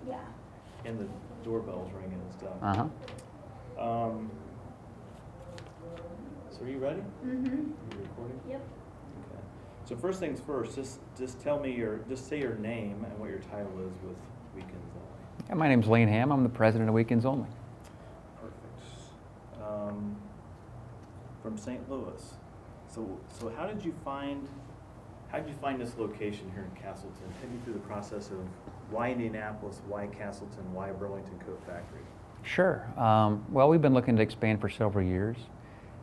Yeah. And the doorbell's ringing and stuff. Uh-huh. So are you ready? Mm-hmm. You recording? Yep. Okay. So first things first, just tell me just say your name and what your title is with Weekends Only. Yeah, my name's Lane Ham. I'm the president of Weekends Only. Perfect. From St. Louis. So how did you find this location here in Castleton? Take me through the process of why Indianapolis, why Castleton, why Burlington Coat Factory? Sure. Well, we've been looking to expand for several years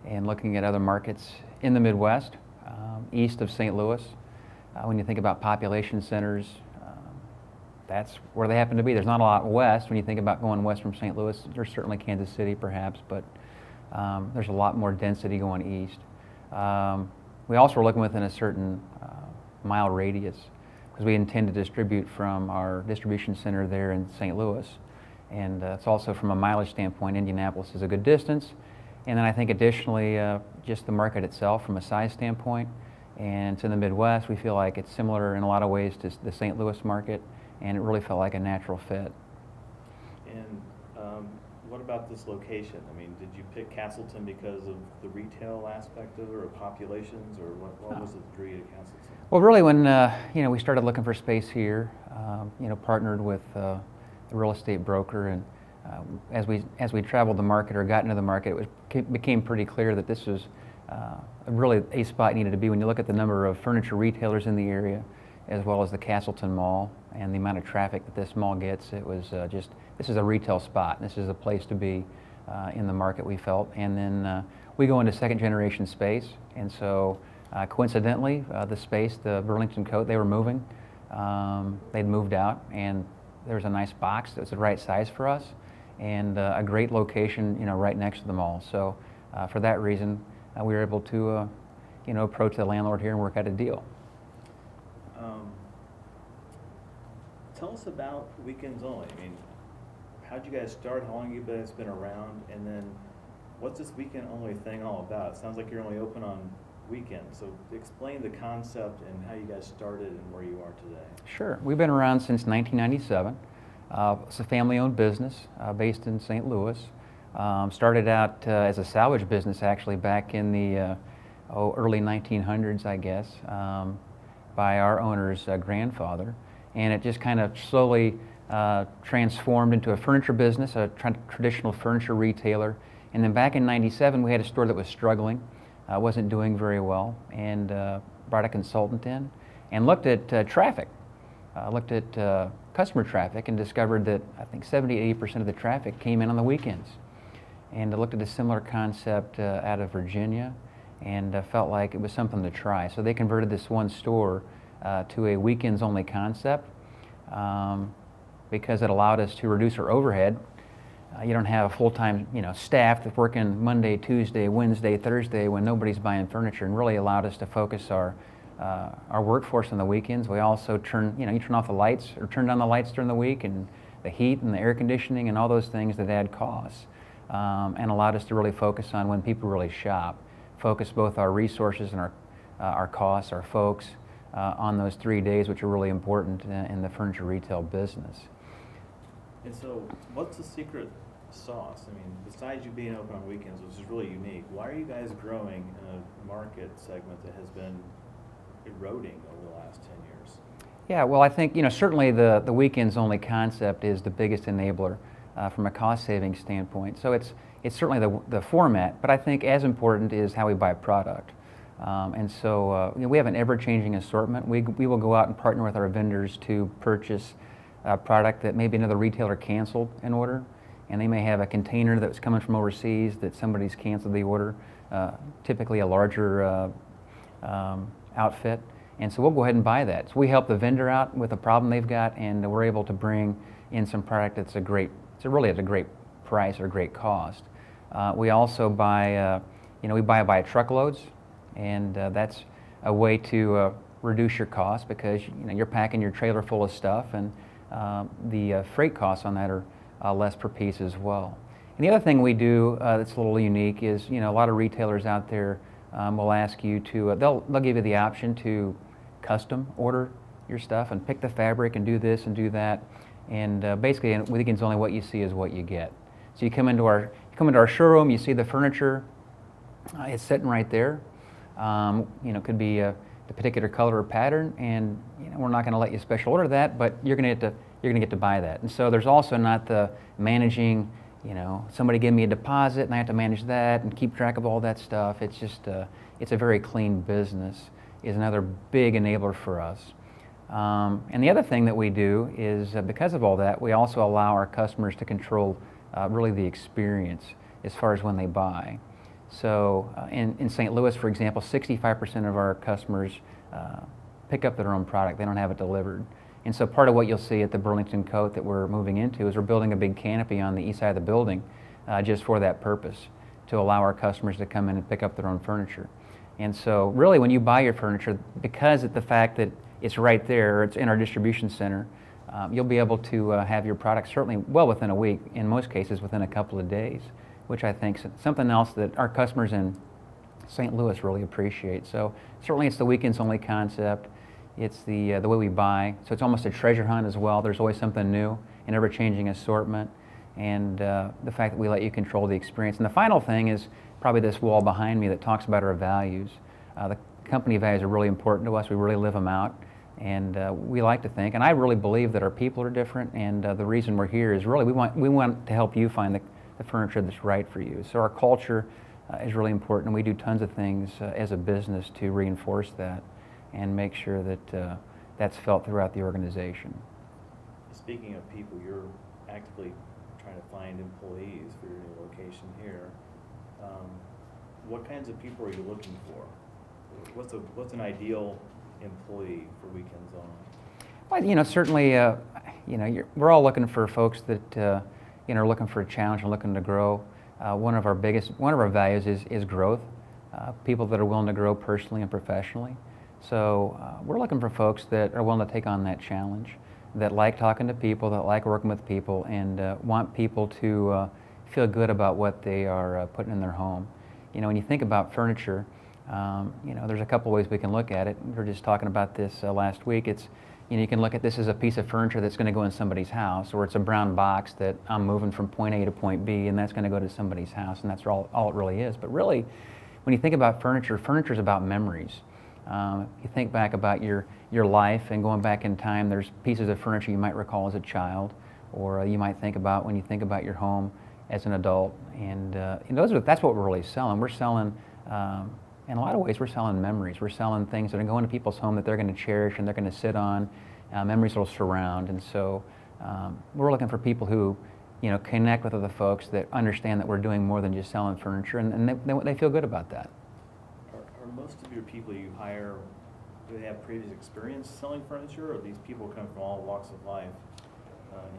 and looking at other markets in the Midwest, east of St. Louis. When you think about population centers, that's where they happen to be. There's not a lot west. When you think about going west from St. Louis, there's certainly Kansas City perhaps, but there's a lot more density going east. We also are looking within a certain mile radius because we intend to distribute from our distribution center there in St. Louis. And it's also from a mileage standpoint, Indianapolis is a good distance. And then I think additionally, just the market itself from a size standpoint. And to the Midwest, we feel like it's similar in a lot of ways to the St. Louis market, and it really felt like a natural fit. And what about this location? I mean, did you pick Castleton because of the retail aspect of it, or populations, or what was the drew you to Castleton? Well, really, when we started looking for space here, partnered with a real estate broker, and as we traveled the market or got into the market, it became pretty clear that this was really a spot needed to be. When you look at the number of furniture retailers in the area, as well as the Castleton Mall and the amount of traffic that this mall gets, it was this is a retail spot. This is a place to be in the market, we felt. And then we go into second generation space, and so coincidentally, the space, the Burlington Coat, they were moving. They'd moved out, and there was a nice box that was the right size for us, and a great location, right next to the mall. So for that reason, we were able to, approach the landlord here and work out a deal. Tell us about Weekends Only. I mean, how'd you guys start? How long have you guys been around? And then what's this Weekend Only thing all about? It sounds like you're only open on weekends. So explain the concept and how you guys started and where you are today. Sure. We've been around since 1997. It's a family-owned business based in St. Louis. Started out as a salvage business actually back in the early 1900s, I guess, by our owner's grandfather. And it just kind of slowly transformed into a furniture business, a traditional furniture retailer. And then back in '97, we had a store that was struggling, wasn't doing very well, and brought a consultant in and looked at traffic, looked at customer traffic, and discovered that I think 70–80% of the traffic came in on the weekends. And looked at a similar concept out of Virginia, and felt like it was something to try. So they converted this one store to a weekends only concept because it allowed us to reduce our overhead. You don't have a full-time staff that's working Monday, Tuesday, Wednesday, Thursday when nobody's buying furniture, and really allowed us to focus our workforce on the weekends. We also you turn off the lights or turn down the lights during the week, and the heat and the air conditioning and all those things that add costs, and allowed us to really focus on when people really shop, focus both our resources and our costs, our folks, on those 3 days, which are really important in the furniture retail business. And so what's the secret sauce? I mean, besides you being open on weekends, which is really unique, why are you guys growing in a market segment that has been eroding over the last 10 years? Yeah, well, I think certainly the weekends only concept is the biggest enabler from a cost saving standpoint. So it's certainly the format, but I think as important is how we buy product. And so we have an ever-changing assortment. We will go out and partner with our vendors to purchase a product that maybe another retailer canceled an order, and they may have a container that was coming from overseas that somebody's canceled the order, typically a larger outfit. And so we'll go ahead and buy that. So we help the vendor out with a problem they've got, and we're able to bring in some product that's really at a great price or great cost. We also buy, we buy by truckloads. And that's a way to reduce your costs because you're packing your trailer full of stuff, and the freight costs on that are less per piece as well. And the other thing we do that's a little unique is a lot of retailers out there will ask you to they'll give you the option to custom order your stuff and pick the fabric and do this and do that. And basically, with weekends only, what you see is what you get. So you come into our showroom, you see the furniture, it's sitting right there. It could be the particular color or pattern, and we're not going to let you special order that, but you're going to get to buy that. And so there's also not the managing. Somebody give me a deposit, and I have to manage that and keep track of all that stuff. It's just it's a very clean business. Is another big enabler for us. And the other thing that we do is because of all that, we also allow our customers to control really the experience as far as when they buy. So in St. Louis, for example, 65% of our customers pick up their own product. They don't have it delivered. And so part of what you'll see at the Burlington Coat that we're moving into is we're building a big canopy on the east side of the building just for that purpose, to allow our customers to come in and pick up their own furniture. And so really when you buy your furniture, because of the fact that it's right there, or it's in our distribution center, you'll be able to have your product certainly well within a week, in most cases within a couple of days, which I think is something else that our customers in St. Louis really appreciate. So certainly it's the weekends only concept. It's the way we buy. So it's almost a treasure hunt as well. There's always something new, an ever-changing assortment, and the fact that we let you control the experience. And the final thing is probably this wall behind me that talks about our values. The company values are really important to us. We really live them out. And we like to think, and I really believe that our people are different, and the reason we're here is really we want to help you find the furniture that's right for you. So our culture is really important, and we do tons of things as a business to reinforce that and make sure that that's felt throughout the organization. Speaking of people, you're actively trying to find employees for your new location here. What kinds of people are you looking for? What's an ideal employee for Weekends Only? Well, certainly, we're all looking for folks that are looking for a challenge and looking to grow. One of our values is growth. People that are willing to grow personally and professionally. So we're looking for folks that are willing to take on that challenge, that like talking to people, that like working with people, and want people to feel good about what they are putting in their home. When you think about furniture, there's a couple ways we can look at it. We were just talking about this last week. It's, you can look at this as a piece of furniture that's going to go in somebody's house, or it's a brown box that I'm moving from point A to point B, and that's going to go to somebody's house, and that's all it really is. But really, when you think about furniture, furniture is about memories. You think back about your life and going back in time, there's pieces of furniture you might recall as a child, or you might think about when you think about your home as an adult. And that's what we're really selling. We're selling, in a lot of ways, we're selling memories. We're selling things that are going to people's home that they're going to cherish and they're going to sit on, memories that will surround. And so we're looking for people who, connect with other folks that understand that we're doing more than just selling furniture, and they feel good about that. Are most of your people you hire, do they have previous experience selling furniture, or these people come from all walks of life?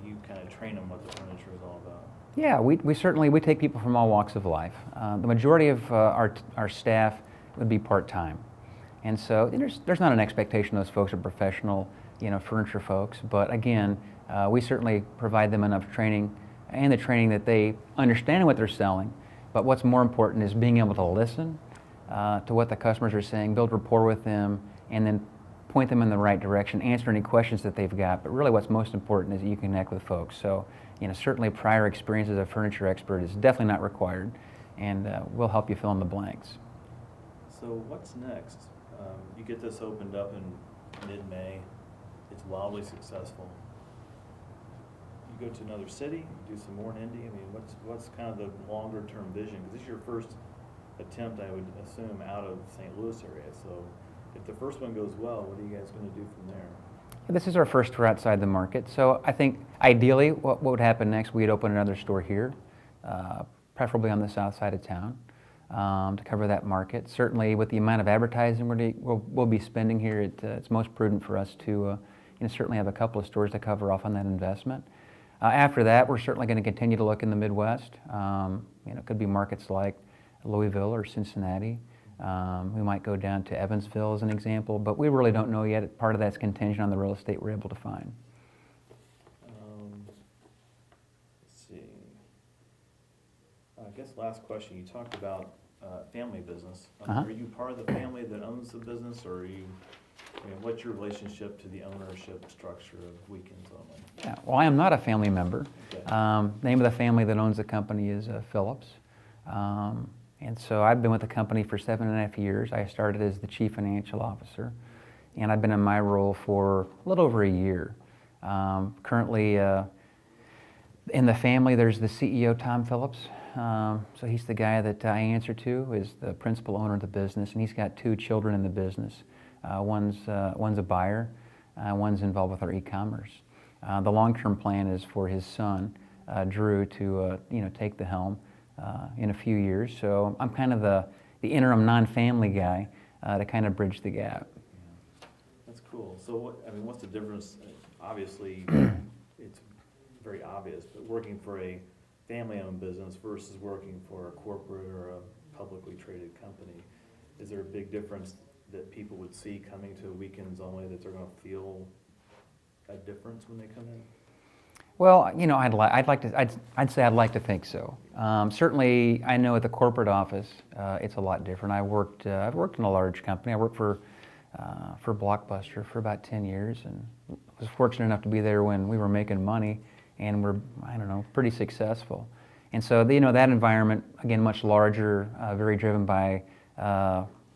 You kind of train them what the furniture is all about. Yeah, we certainly take people from all walks of life. The majority of our staff would be part-time, and so there's not an expectation those folks are professional, furniture folks. But again, we certainly provide them enough training, and the training that they understand what they're selling. But what's more important is being able to listen to what the customers are saying, build rapport with them, and then point them in the right direction, answer any questions that they've got. But really what's most important is that you connect with folks. So, certainly prior experience as a furniture expert is definitely not required, and we'll help you fill in the blanks. So what's next? You get this opened up in mid-May. It's wildly successful. You go to another city, do some more in Indy. I mean, what's kind of the longer-term vision? Because this is your first attempt, I would assume, out of St. Louis area. So if the first one goes well, what are you guys going to do from there? This is our first tour outside the market. So I think ideally what would happen next, we'd open another store here, preferably on the south side of town, to cover that market. Certainly with the amount of advertising we'll be spending here, it's most prudent for us to certainly have a couple of stores to cover off on that investment. After that, we're certainly going to continue to look in the Midwest. It could be markets like Louisville or Cincinnati. We might go down to Evansville as an example, but we really don't know yet. Part of that's contingent on the real estate we're able to find. Let's see. I guess last question, you talked about family business. Are you part of the family that owns the business, or are you I mean, what's your relationship to the ownership structure of Weekends Only? Yeah, well, I am not a family member. Okay. Name of the family that owns the company is Phillips. And so I've been with the company for 7.5 years. I started as the chief financial officer, and I've been in my role for a little over a year. Currently, in the family, there's the CEO, Tom Phillips. So he's the guy that I answer to, is the principal owner of the business, and he's got 2 children in the business. One's a buyer, one's involved with our e-commerce. The long-term plan is for his son, Drew, to take the helm in a few years. So I'm kind of the interim non-family guy to kind of bridge the gap. Yeah. That's cool. So what's the difference? Obviously, it's very obvious, but working for a family-owned business versus working for a corporate or a publicly traded company, is there a big difference that people would see coming to Weekends Only, that they're going to feel a difference when they come in? Well, I'd say I'd like to think so. Certainly, I know at the corporate office, it's a lot different. I've worked in a large company. I worked for Blockbuster for about 10 years, and was fortunate enough to be there when we were making money, and we're, pretty successful. And so, that environment, again, much larger, very driven by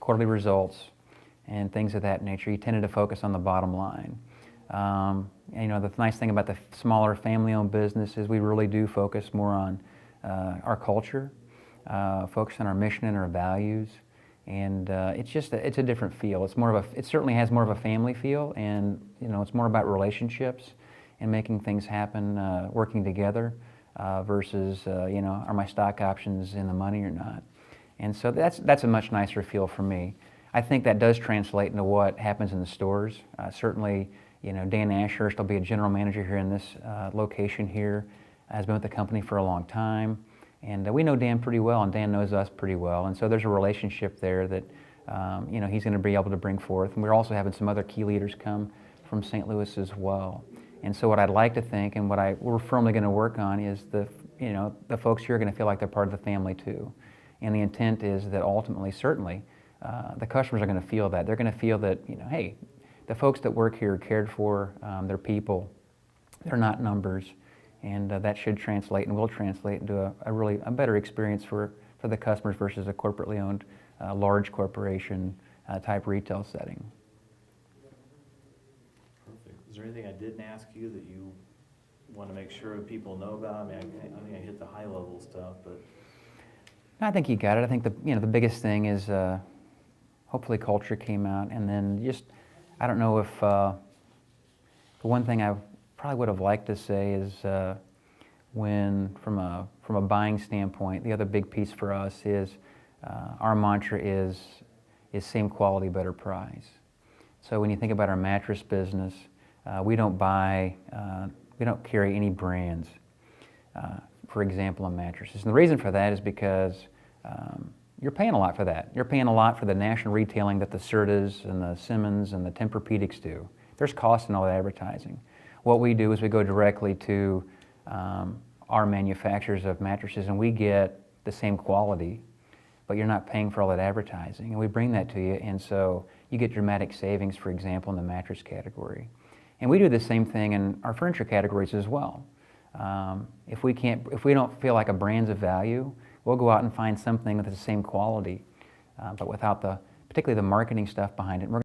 quarterly results and things of that nature. You tended to focus on the bottom line. And, the nice thing about the smaller family-owned business is we really do focus more on our culture, focus on our mission and our values, and it's a different feel. It certainly has more of a family feel, and it's more about relationships and making things happen, working together, versus are my stock options in the money or not? And so that's a much nicer feel for me. I think that does translate into what happens in the stores. Certainly, Dan Ashurst will be a general manager here in this location here, has been with the company for a long time. And we know Dan pretty well, and Dan knows us pretty well. And so there's a relationship there that, he's going to be able to bring forth. And we're also having some other key leaders come from St. Louis as well. And so what I'd like to think, and we're firmly going to work on, is the folks here are going to feel like they're part of the family too. And the intent is that ultimately, certainly, the customers are going to feel that. They're going to feel that, hey, the folks that work here are cared for, they're people, they're not numbers, and that should translate and will translate into a better experience for the customers versus a corporately owned, large corporation type retail setting. Perfect. Is there anything I didn't ask you that you want to make sure people know about? I think I hit the high level stuff, but I think you got it. I think the biggest thing is hopefully culture came out, and then just, I don't know if the one thing I probably would have liked to say is when from a buying standpoint, the other big piece for us is our mantra is same quality, better price. So when you think about our mattress business, we don't carry any brands. For example, on mattresses. And the reason for that is because you're paying a lot for that. You're paying a lot for the national retailing that the Sertas and the Simmons and the Tempur-Pedics do. There's cost in all that advertising. What we do is we go directly to our manufacturers of mattresses, and we get the same quality, but you're not paying for all that advertising. And we bring that to you, and so you get dramatic savings, for example, in the mattress category. And we do the same thing in our furniture categories as well. If we don't feel like a brand's of value, we'll go out and find something with the same quality, but without particularly the marketing stuff behind it.